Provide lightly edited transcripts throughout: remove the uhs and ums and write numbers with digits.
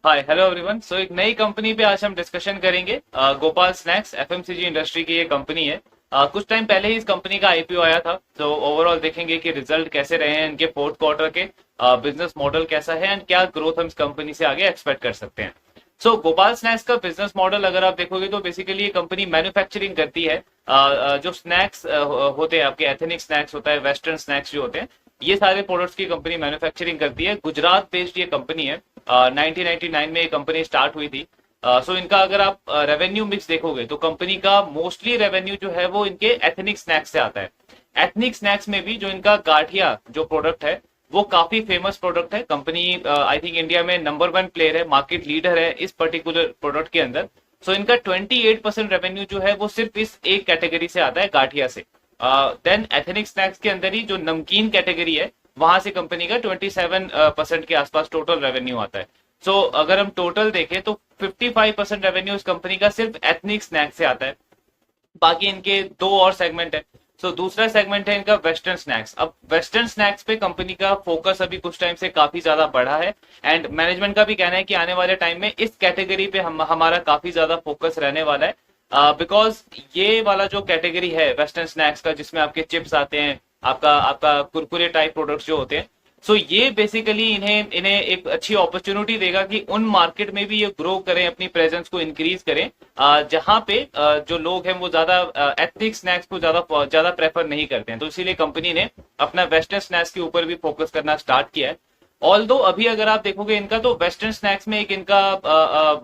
Hi hello everyone. सो एक नई company पे आज हम डिस्कशन करेंगे। गोपाल स्नैक्स एफएमसीजी इंडस्ट्री की ये कंपनी है। कुछ टाइम पहले ही इस कंपनी का आईपीओ आया था। तो ओवरऑल देखेंगे कि रिजल्ट कैसे रहे हैं इनके फोर्थ क्वार्टर के, बिजनेस मॉडल कैसा है एंड क्या ग्रोथ हम इस कंपनी से आगे एक्सपेक्ट कर सकते हैं। सो गोपाल स्नैक्स का बिजनेस मॉडल अगर आप देखोगे तो बेसिकली ये कंपनी मैन्युफैक्चरिंग करती है। जो स्नैक्स होते हैं आपके, एथेनिक स्नैक्स होता है, वेस्टर्न स्नैक्स जो होते हैं, ये सारे प्रोडक्ट्स की कंपनी मैन्युफैक्चरिंग करती है। गुजरात बेस्ड ये कंपनी है। 1999 में ये कंपनी स्टार्ट हुई थी। सो इनका अगर आप रेवेन्यू मिक्स देखोगे तो कंपनी का मोस्टली रेवेन्यू जो है वो इनके एथनिक स्नैक्स से आता है। एथनिक स्नैक्स में भी जो इनका गाठिया जो प्रोडक्ट है वो काफी फेमस प्रोडक्ट है। कंपनी आई थिंक इंडिया में नंबर 1 प्लेयर है, मार्केट लीडर है इस पर्टिकुलर प्रोडक्ट के अंदर। सो इनका 28% रेवेन्यू जो है वो सिर्फ इस एक कैटेगरी से आता है, गाठिया से। देन एथनिक स्नैक्स के अंदर ही जो नमकीन कैटेगरी है वहां से कंपनी का 27% के आसपास टोटल रेवेन्यू आता है। सो अगर हम टोटल देखें तो 55% रेवेन्यू इस कंपनी का सिर्फ एथनिक स्नैक्स से आता है। बाकी इनके दो और सेगमेंट है। सो दूसरा सेगमेंट है इनका वेस्टर्न स्नैक्स। अब वेस्टर्न स्नैक्स पे कंपनी का फोकस अभी कुछ टाइम से काफी ज्यादा बढ़ा है एंड मैनेजमेंट का भी कहना है कि आने वाले टाइम में इस कैटेगरी पे हमारा काफी ज्यादा फोकस रहने वाला है। बिकॉज ये वाला जो कैटेगरी है वेस्टर्न स्नैक्स का, जिसमें आपके चिप्स आते हैं, आपका आपका कुरकुरे टाइप प्रोडक्ट्स जो होते हैं, सो ये बेसिकली इन्हें इन्हें एक अच्छी अपॉर्चुनिटी देगा कि उन मार्केट में भी ये ग्रो करें, अपनी प्रेजेंस को इंक्रीज करें, जहां पे जो लोग हैं वो ज्यादा एथनिक स्नैक्स को ज्यादा ज्यादा प्रेफर नहीं करते हैं। तो इसीलिए कंपनी ने अपना वेस्टर्न स्नैक्स के ऊपर भी फोकस करना स्टार्ट किया है। ऑल दो अभी अगर आप देखोगे इनका, तो वेस्टर्न स्नैक्स में एक इनका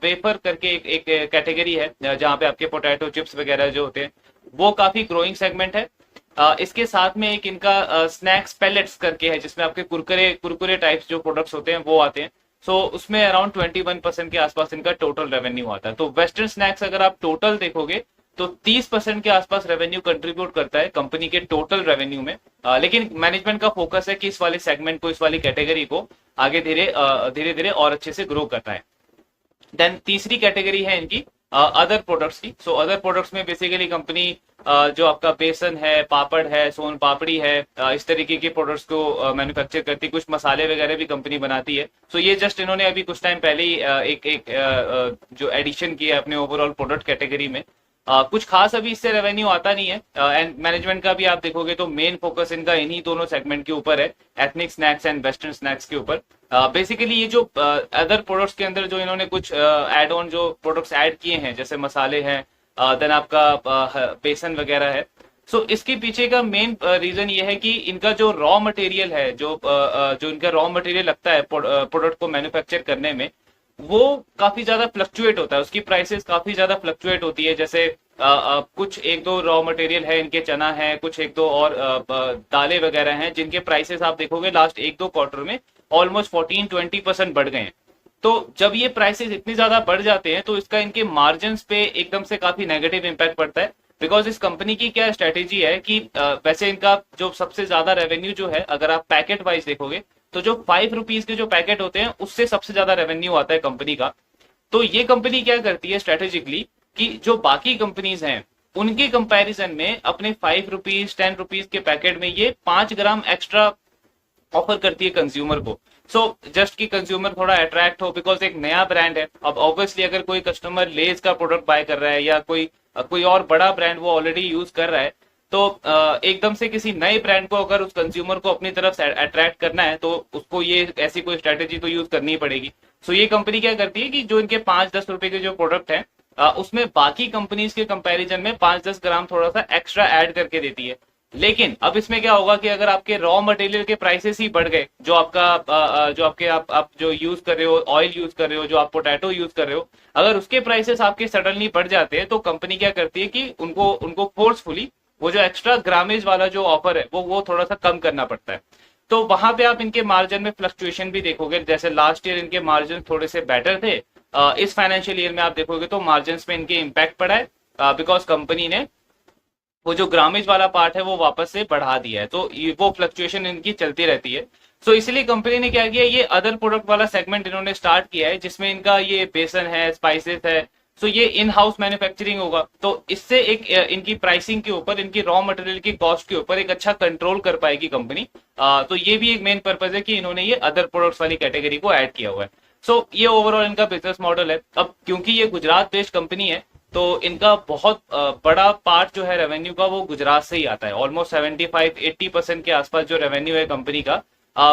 वेफर करके एक कैटेगरी है जहां पे आपके पोटैटो चिप्स वगैरह जो होते हैं वो काफी ग्रोइंग सेगमेंट है। इसके साथ में एक इनका स्नैक्स पैलेट्स करके है जिसमें आपके कुरकुरे कुरकुरे टाइप्स जो प्रोडक्ट्स होते हैं वो आते हैं। सो उसमें अराउंड 21% के आसपास इनका टोटल रेवेन्यू आता है। तो वेस्टर्न स्नैक्स अगर आप टोटल देखोगे तो 30% के आसपास रेवेन्यू कंट्रीब्यूट करता है कंपनी के टोटल रेवेन्यू में। लेकिन मैनेजमेंट का फोकस है कि इस वाले सेगमेंट को, इस वाली कैटेगरी को आगे धीरे धीरे और अच्छे से ग्रो करना है। देन तीसरी कैटेगरी है इनकी अदर प्रोडक्ट्स की। सो अदर प्रोडक्ट्स में बेसिकली कंपनी जो आपका बेसन है, पापड़ है, सोन पापड़ी है, इस तरीके के प्रोडक्ट्स को मैन्युफैक्चर करती है। कुछ मसाले वगैरह भी कंपनी बनाती है। सो ये जस्ट इन्होंने अभी कुछ टाइम पहले ही जो एडिशन किया है अपने ओवरऑल प्रोडक्ट कैटेगरी में। कुछ खास अभी इससे रेवेन्यू आता नहीं है एंड मैनेजमेंट का भी आप देखोगे तो मेन फोकस इनका इन्हीं दोनों सेगमेंट के ऊपर है, ethnic snacks and western snacks के ऊपर। बेसिकली ये जो अदर प्रोडक्ट्स के अंदर जो इन्होंने कुछ एड ऑन जो प्रोडक्ट्स ऐड किए हैं, जैसे मसाले हैं, देन आपका बेसन वगैरह है। सो इसके पीछे का मेन रीजन ये है कि इनका जो रॉ मटेरियल है, जो इनका रॉ मटेरियल लगता है प्रोडक्ट को मैन्युफैक्चर करने में, वो काफी ज्यादा फ्लक्चुएट होता है, उसकी प्राइसेस काफी ज्यादा फ्लक्चुएट होती है। जैसे कुछ एक दो रॉ मटेरियल है इनके, चना है, कुछ एक दो और दालें वगैरह हैं जिनके प्राइसेस आप देखोगे लास्ट एक दो क्वार्टर में ऑलमोस्ट 14-20% बढ़ गए हैं। तो जब ये प्राइसेस इतनी ज्यादा बढ़ जाते हैं तो इसका इनके मार्जिन पे एकदम से काफी नेगेटिव इंपैक्ट पड़ता है। बिकॉज इस कंपनी की क्या स्ट्रेटेजी है कि वैसे इनका जो सबसे ज्यादा रेवेन्यू जो है, अगर आप पैकेट वाइज देखोगे तो जो 5 रुपीज के जो पैकेट होते हैं उससे सबसे ज्यादा रेवेन्यू आता है कंपनी का। तो ये कंपनी क्या करती है स्ट्रेटेजिकली कि जो बाकी कंपनीज हैं उनके कंपैरिजन में अपने 5 रुपीज 10 रुपीज के पैकेट में ये 5 ग्राम एक्स्ट्रा ऑफर करती है कंज्यूमर को। सो जस्ट कि कंज्यूमर थोड़ा अट्रैक्ट हो, बिकॉज एक नया ब्रांड है। अब ऑब्वियसली अगर कोई कस्टमर लेज का प्रोडक्ट बाय कर रहा है या कोई और बड़ा ब्रांड वो ऑलरेडी यूज कर रहा है, तो एकदम से किसी नए ब्रांड को अगर उस कंज्यूमर को अपनी तरफ से अट्रैक्ट करना है तो उसको ये ऐसी कोई स्ट्रेटेजी तो यूज करनी ही पड़ेगी। सो ये कंपनी क्या करती है कि जो इनके 5-10 रुपए के जो प्रोडक्ट है उसमें बाकी कंपनीज के कंपैरिजन में 5-10 ग्राम थोड़ा सा एक्स्ट्रा ऐड करके देती है। लेकिन अब इसमें क्या होगा कि अगर आपके रॉ मटेरियल के प्राइसेस ही बढ़ गए, जो आपका जो आपके आप जो यूज कर रहे हो, ऑयल यूज कर रहे हो, जो आप पोटैटो यूज कर रहे हो, अगर उसके प्राइसेस आपके सडनली बढ़ जाते हैं तो कंपनी क्या करती है कि उनको फोर्सफुली वो जो एक्स्ट्रा ग्रामेज वाला जो ऑफर है वो थोड़ा सा कम करना पड़ता है। तो वहां पे आप इनके मार्जिन में फ्लक्चुएशन भी देखोगे। जैसे लास्ट ईयर इनके मार्जिन थोड़े से बेटर थे, इस फाइनेंशियल ईयर में आप देखोगे तो मार्जिन पे इनके इम्पैक्ट पड़ा है बिकॉज कंपनी ने वो जो ग्रामेज वाला पार्ट है वो वापस से बढ़ा दिया है। तो वो फ्लक्चुएशन इनकी चलती रहती है। सो इसलिए कंपनी ने क्या किया, ये अदर प्रोडक्ट वाला सेगमेंट इन्होंने स्टार्ट किया है जिसमें इनका ये बेसन है, स्पाइसेस है। सो ये इन हाउस मैन्युफैक्चरिंग होगा, तो इससे एक इनकी प्राइसिंग के ऊपर, इनकी रॉ मटेरियल की कॉस्ट के ऊपर एक अच्छा कंट्रोल कर पाएगी कंपनी। तो ये भी एक मेन पर्पज है कि इन्होंने ये अदर प्रोडक्ट्स वाली कैटेगरी को ऐड किया हुआ है। सो ये ओवरऑल इनका बिजनेस मॉडल है। अब क्योंकि ये गुजरात बेस्ड कंपनी है तो इनका बहुत बड़ा पार्ट जो है रेवेन्यू का वो गुजरात से ही आता है। ऑलमोस्ट 75-80% के आसपास जो रेवेन्यू है कंपनी का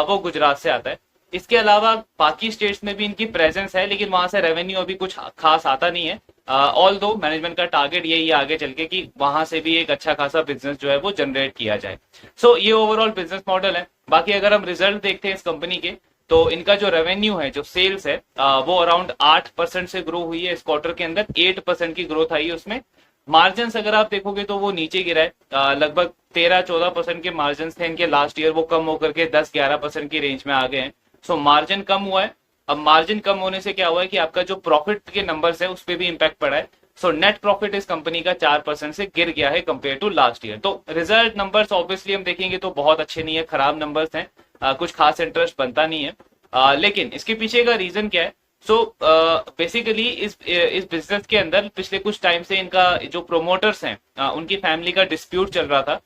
वो गुजरात से आता है। इसके अलावा बाकी स्टेट्स में भी इनकी प्रेजेंस है, लेकिन वहां से रेवेन्यू अभी कुछ खास आता नहीं है। ऑल दो मैनेजमेंट का टारगेट यही है आगे चल के कि वहां से भी एक अच्छा खासा बिजनेस जो है वो जनरेट किया जाए। सो ये ओवरऑल बिजनेस मॉडल है। बाकी अगर हम रिजल्ट देखते हैं इस कंपनी के, तो इनका जो रेवेन्यू है, जो सेल्स है, वो अराउंड 8% से ग्रो हुई है इस क्वार्टर के अंदर। 8% की ग्रोथ आई है उसमें। मार्जिन अगर आप देखोगे तो वो नीचे गिरा है, लगभग 13-14% के मार्जिन थे इनके लास्ट ईयर, वो कम होकर के 10-11% की रेंज में आ गए हैं। सो मार्जिन कम हुआ है। अब मार्जिन कम होने से क्या हुआ है कि आपका जो प्रॉफिट के नंबर्स है उस पर भी इंपैक्ट पड़ा है। सो नेट प्रॉफिट इस कंपनी का 4% से गिर गया है कंपेयर टू लास्ट ईयर। तो रिजल्ट नंबर्स ऑब्वियसली हम देखेंगे तो बहुत अच्छे नहीं है, खराब नंबर्स हैं, कुछ खास इंटरेस्ट बनता नहीं है। लेकिन इसके पीछे का रीजन क्या है? सो बेसिकली इस बिजनेस के अंदर पिछले कुछ टाइम से इनका जो प्रोमोटर्स हैं, उनकी फैमिली का डिस्प्यूट चल रहा था।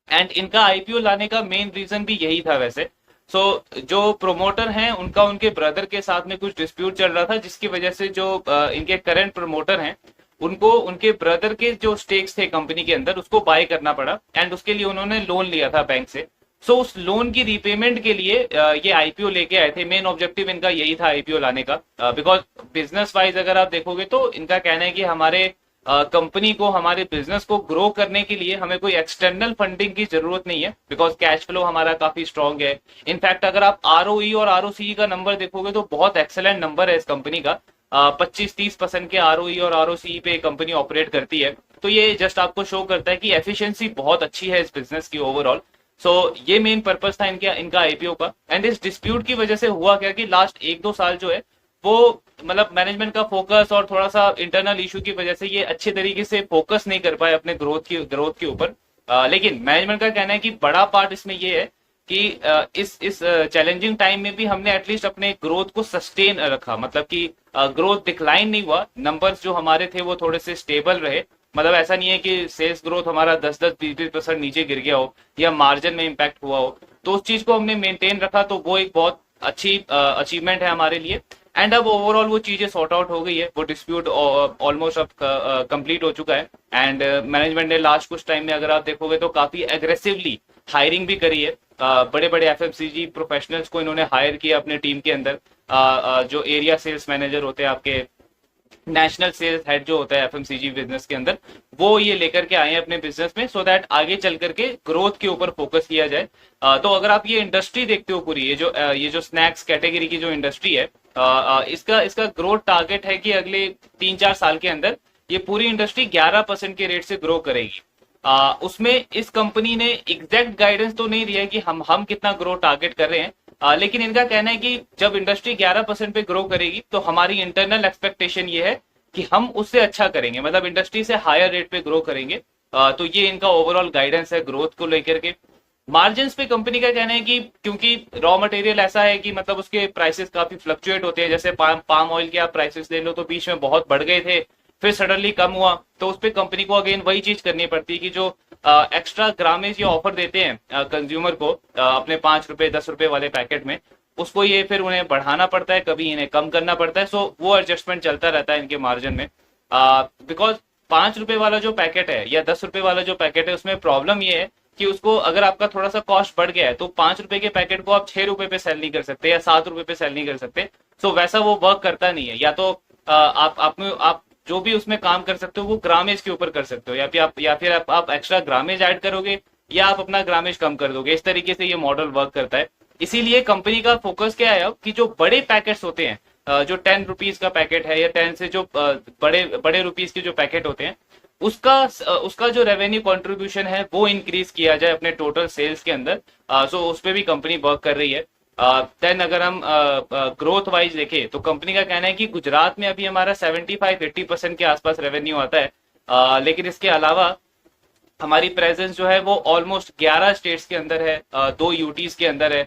एंड इनका आईपीओ लाने का मेन रीजन भी यही था वैसे। जो प्रोमोटर हैं उनका उनके ब्रदर के साथ में कुछ डिस्प्यूट चल रहा था, जिसकी वजह से जो इनके करंट प्रमोटर हैं उनको उनके ब्रदर के जो स्टेक्स थे कंपनी के अंदर उसको बाय करना पड़ा। एंड उसके लिए उन्होंने लोन लिया था बैंक से। उस लोन की रीपेमेंट के लिए ये आईपीओ लेके आए थे। मेन ऑब्जेक्टिव इनका यही था आईपीओ लाने का, बिकॉज बिजनेस वाइज अगर आप देखोगे तो इनका कहना है कि हमारे कंपनी को, हमारे बिजनेस को ग्रो करने के लिए हमें कोई एक्सटर्नल फंडिंग की जरूरत नहीं है, बिकॉज कैश फ्लो हमारा काफी स्ट्रांग है। इनफैक्ट अगर आप आरओई और आरओसी का नंबर देखोगे तो बहुत एक्सेलेंट नंबर है इस कंपनी का। 25-30% के आरओई और आरओसी पे कंपनी ऑपरेट करती है। तो ये जस्ट आपको शो करता है कि एफिशिएंसी बहुत अच्छी है इस बिजनेस की ओवरऑल। ये मेन पर्पस था इनका आईपीओ का। एंड इस डिस्प्यूट की वजह से हुआ क्या कि लास्ट 1-2 साल जो है वो मतलब मैनेजमेंट का फोकस और थोड़ा सा इंटरनल इशू की वजह से ये अच्छे तरीके से फोकस नहीं कर पाए अपने ग्रोथ के ऊपर। लेकिन मैनेजमेंट का कहना है कि बड़ा पार्ट इसमें ये है कि इस चैलेंजिंग टाइम में भी हमने एटलीस्ट अपने ग्रोथ को सस्टेन रखा, मतलब कि ग्रोथ डिक्लाइन नहीं हुआ, नंबर्स जो हमारे थे वो थोड़े से स्टेबल रहे। मतलब ऐसा नहीं है कि सेल्स ग्रोथ हमारा 10-10, 20-20% नीचे गिर गया हो या मार्जिन में इंपैक्ट हुआ हो, तो उस चीज को हमने मेंटेन रखा, तो वो एक बहुत अच्छी अचीवमेंट है हमारे लिए। एंड अब ओवरऑल वो चीजें सॉर्ट आउट हो गई है, वो डिस्प्यूट ऑलमोस्ट अब कंप्लीट हो चुका है। एंड मैनेजमेंट ने लास्ट कुछ टाइम में अगर आप देखोगे तो काफी एग्रेसिवली हायरिंग भी करी है। बड़े बड़े एफएमसीजी प्रोफेशनल्स को इन्होंने हायर किया अपने टीम के अंदर। जो एरिया सेल्स मैनेजर होते हैं, आपके नेशनल सेल्स हेड जो होता है एफएमसीजी बिजनेस के अंदर, वो ये लेकर के आए हैं अपने बिजनेस में, सो दैट आगे चल करके ग्रोथ के ऊपर फोकस किया जाए। तो अगर आप ये इंडस्ट्री देखते हो पूरी, ये जो स्नैक्स कैटेगरी की जो इंडस्ट्री है, इसका ग्रोथ टारगेट है कि अगले 3-4 साल के अंदर ये पूरी इंडस्ट्री 11% के रेट से ग्रो करेगी। उसमें इस कंपनी ने एग्जैक्ट गाइडेंस तो नहीं दिया है कि हम कितना ग्रो टारगेट कर रहे हैं, लेकिन इनका कहना है कि जब इंडस्ट्री 11% पे ग्रो करेगी तो हमारी इंटरनल एक्सपेक्टेशन ये है कि हम उससे अच्छा करेंगे, मतलब इंडस्ट्री से हायर रेट पे ग्रो करेंगे। तो ये इनका ओवरऑल गाइडेंस है ग्रोथ को लेकर के। मार्जिन्स पे कंपनी का कहना है कि क्योंकि रॉ मटेरियल ऐसा है कि मतलब उसके प्राइसेस काफी फ्लक्चुएट होते हैं, जैसे पाम ऑयल के आप प्राइसेस ले लो तो बीच में बहुत बढ़ गए थे, फिर सडनली कम हुआ, तो उस पर कंपनी को अगेन वही चीज करनी पड़ती है कि जो एक्स्ट्रा ग्रामेज ये ऑफर देते हैं कंज्यूमर को अपने 5 रुपए 10 रुपए वाले पैकेट में, उसको ये फिर उन्हें बढ़ाना पड़ता है, कभी इन्हें कम करना पड़ता है। सो वो एडजस्टमेंट चलता रहता है इनके मार्जिन में, बिकॉज 5 रुपए वाला जो पैकेट है या 10 रुपए वाला जो पैकेट है उसमें प्रॉब्लम ये है कि उसको अगर आपका थोड़ा सा कॉस्ट बढ़ गया है तो 5 रुपए के पैकेट को आप 6 रुपए पे सेल नहीं कर सकते या 7 रुपए पे सेल नहीं कर सकते। सो वैसा वो वर्क करता नहीं है। या तो आप जो भी उसमें काम कर सकते हो वो ग्रामेज के ऊपर कर सकते हो, या फिर आप एक्स्ट्रा ग्रामेज ऐड करोगे या आप अपना ग्रामेज कम कर दोगे। इस तरीके से ये मॉडल वर्क करता है। इसीलिए कंपनी का फोकस क्या है अब कि जो बड़े पैकेट्स होते हैं, जो 10 रुपीज का पैकेट है या 10 से जो बड़े रुपीज के जो पैकेट होते हैं, उसका जो रेवेन्यू कंट्रीब्यूशन है वो इंक्रीज किया जाए अपने टोटल सेल्स के अंदर। सो उस पर भी कंपनी वर्क कर रही है। देन अगर हम ग्रोथ वाइज देखें तो कंपनी का कहना है कि गुजरात में अभी हमारा 75-80% के आसपास रेवेन्यू आता है, लेकिन इसके अलावा हमारी प्रेजेंस जो है वो ऑलमोस्ट 11 स्टेट्स के अंदर है, 2 यूटीज के अंदर है।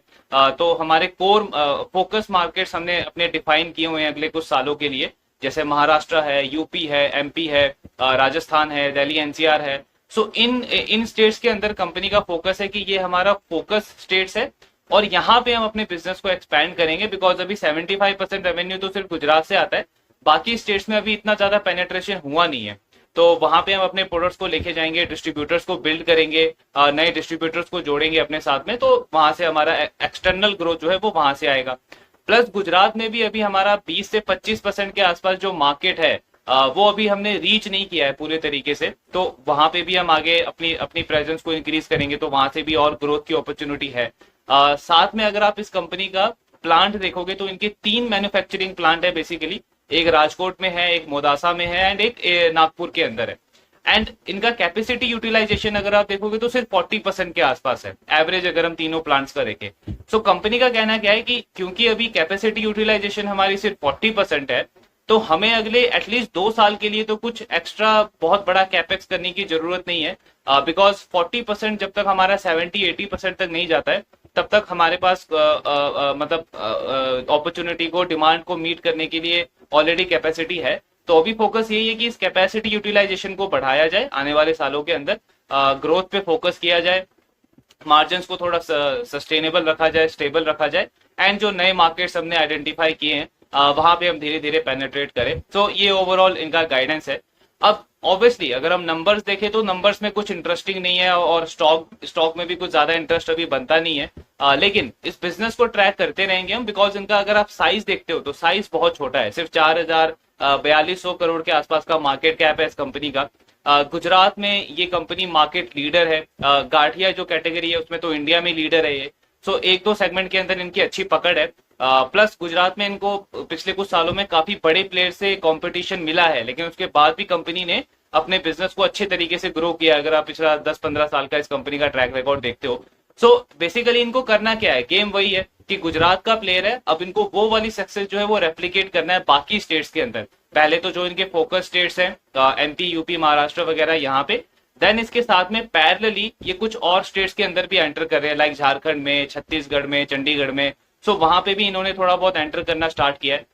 तो हमारे कोर फोकस मार्केट्स हमने अपने डिफाइन किए हुए हैं अगले कुछ सालों के लिए, जैसे महाराष्ट्र है, यूपी है, एमपी है, राजस्थान है, दिल्ली एनसीआर है। सो इन स्टेट्स के अंदर कंपनी का फोकस है कि ये हमारा फोकस स्टेट्स है और यहाँ पे हम अपने बिजनेस को एक्सपैंड करेंगे, बिकॉज अभी 75% रेवेन्यू तो सिर्फ गुजरात से आता है, बाकी स्टेट्स में अभी इतना ज्यादा पेनेट्रेशन हुआ नहीं है। तो वहां पे हम अपने प्रोडक्ट्स को लेके जाएंगे, डिस्ट्रीब्यूटर्स को बिल्ड करेंगे, नए डिस्ट्रीब्यूटर्स को जोड़ेंगे अपने साथ में, तो वहां से हमारा एक्सटर्नल ग्रोथ जो है वो वहां से आएगा। प्लस गुजरात में भी अभी हमारा 20 से 25% के आसपास जो मार्केट है वो अभी हमने रीच नहीं किया है पूरे तरीके से, तो वहां पे भी हम आगे अपनी अपनी प्रेजेंस को इंक्रीज करेंगे, तो वहां से भी और ग्रोथ की अपॉर्चुनिटी है। साथ में अगर आप इस कंपनी का प्लांट देखोगे तो इनके 3 मैन्युफैक्चरिंग प्लांट है बेसिकली, एक राजकोट में है, एक मोदासा में है एंड एक नागपुर के अंदर है। एंड इनका कैपेसिटी यूटिलाइजेशन अगर आप देखोगे तो सिर्फ 40% के आसपास है एवरेज, अगर हम तीनों प्लांट्स का देखें। सो कंपनी का कहना क्या है कि क्योंकि अभी कैपेसिटी यूटिलाइजेशन हमारी सिर्फ 40% है, तो हमें अगले एटलीस्ट 2 साल के लिए तो कुछ एक्स्ट्रा बहुत बड़ा कैपेक्स करने की जरूरत नहीं है, बिकॉज 40% जब तक हमारा 70-80% तक नहीं जाता है तब तक हमारे पास मतलब अपॉर्चुनिटी को, डिमांड को मीट करने के लिए ऑलरेडी कैपेसिटी है। तो अभी फोकस यही है कि इस कैपेसिटी यूटिलाइजेशन को बढ़ाया जाए, आने वाले सालों के अंदर ग्रोथ पे फोकस किया जाए, मार्जिन को थोड़ा सस्टेनेबल रखा जाए, स्टेबल रखा जाए, एंड जो नए मार्केट्स हमने आइडेंटिफाई किए हैं वहां पे हम धीरे धीरे पेनिट्रेट करें। तो ये ओवरऑल इनका गाइडेंस है। अब ऑब्वियसली अगर हम नंबर्स देखें तो नंबर्स में कुछ इंटरेस्टिंग नहीं है, और स्टॉक में भी कुछ ज्यादा इंटरेस्ट अभी बनता नहीं है, लेकिन इस बिजनेस को ट्रैक करते रहेंगे हम, बिकॉज इनका अगर आप साइज देखते हो तो साइज बहुत छोटा है, सिर्फ 4,4200 करोड़ के आसपास का मार्केट कैप है इस कंपनी का। गुजरात में ये कंपनी मार्केट लीडर है, गाठिया जो कैटेगरी है उसमें तो इंडिया में लीडर है ये। सो 1-2 सेगमेंट के अंदर इनकी अच्छी पकड़ है, प्लस गुजरात में इनको पिछले कुछ सालों में काफी बड़े प्लेयर से कंपटीशन मिला है, लेकिन उसके बाद भी कंपनी ने अपने बिजनेस को अच्छे तरीके से ग्रो किया। अगर आप पिछला 10-15 साल का इस कंपनी का ट्रैक रिकॉर्ड देखते हो, सो बेसिकली इनको करना क्या है, गेम वही है कि गुजरात का प्लेयर है, अब इनको वो वाली सक्सेस जो है वो रेप्लिकेट करना है बाकी स्टेट्स के अंदर। पहले तो जो इनके फोकस स्टेट्स हैं एमपी, यूपी, महाराष्ट्र वगैरह यहाँ पे, देन इसके साथ में पैरेलली ये कुछ और स्टेट्स के अंदर भी एंटर कर रहे हैं, लाइक झारखंड में, छत्तीसगढ़ में, चंडीगढ़ में। सो वहां पे भी इन्होंने थोड़ा बहुत एंटर करना स्टार्ट किया है।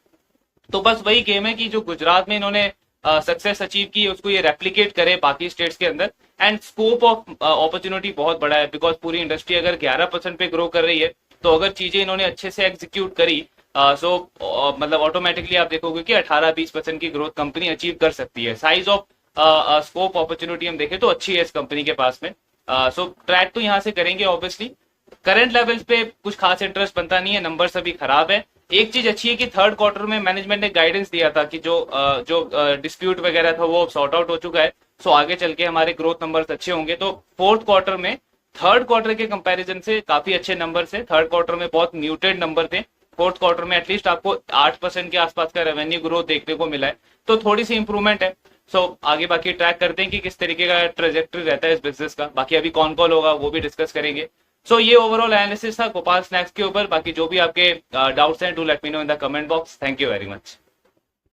तो बस वही गेम है कि जो गुजरात में इन्होंने सक्सेस अचीव की उसको ये रेप्लिकेट करे बाकी स्टेट्स के अंदर, एंड स्कोप ऑफ अपॉर्चुनिटी बहुत बड़ा है, बिकॉज पूरी इंडस्ट्री अगर 11% पे ग्रो कर रही है, तो अगर चीजें इन्होंने अच्छे से एग्जीक्यूट करी मतलब ऑटोमेटिकली आप देखोगे कि 18-20% की ग्रोथ कंपनी अचीव कर सकती है। साइज ऑफ स्कोप अपॉर्चुनिटी हम देखें तो अच्छी है इस कंपनी के पास में। सो ट्रैक तो यहाँ से करेंगे ऑब्वियसली। करंट लेवल्स पे कुछ खास इंटरेस्ट बनता नहीं है, नंबर्स अभी खराब है। एक चीज अच्छी है कि थर्ड क्वार्टर में मैनेजमेंट ने गाइडेंस दिया था कि जो डिस्प्यूट वगैरह था वो सॉर्ट आउट हो चुका है, सो आगे चल के हमारे ग्रोथ नंबर्स अच्छे होंगे। तो फोर्थ क्वार्टर में थर्ड क्वार्टर के कंपैरिजन से काफी अच्छे नंबर्स है। थर्ड क्वार्टर में बहुत म्यूटेड नंबर थे, फोर्थ क्वार्टर में एटलीस्ट आपको 8% के आसपास का रेवेन्यू ग्रोथ देखने को मिला है, तो थोड़ी सी इंप्रूवमेंट है। सो आगे बाकी ट्रैक करते हैं कि किस तरीके का ट्रेजेक्टरी रहता है इस बिजनेस का। बाकी अभी कौन कॉल होगा वो भी डिस्कस करेंगे। सो ये ओवरऑल एनालिसिस था गोपाल स्नैक्स के ऊपर। बाकी जो भी आपके डाउट्स हैं, do let me know in the comment box. Thank you very much.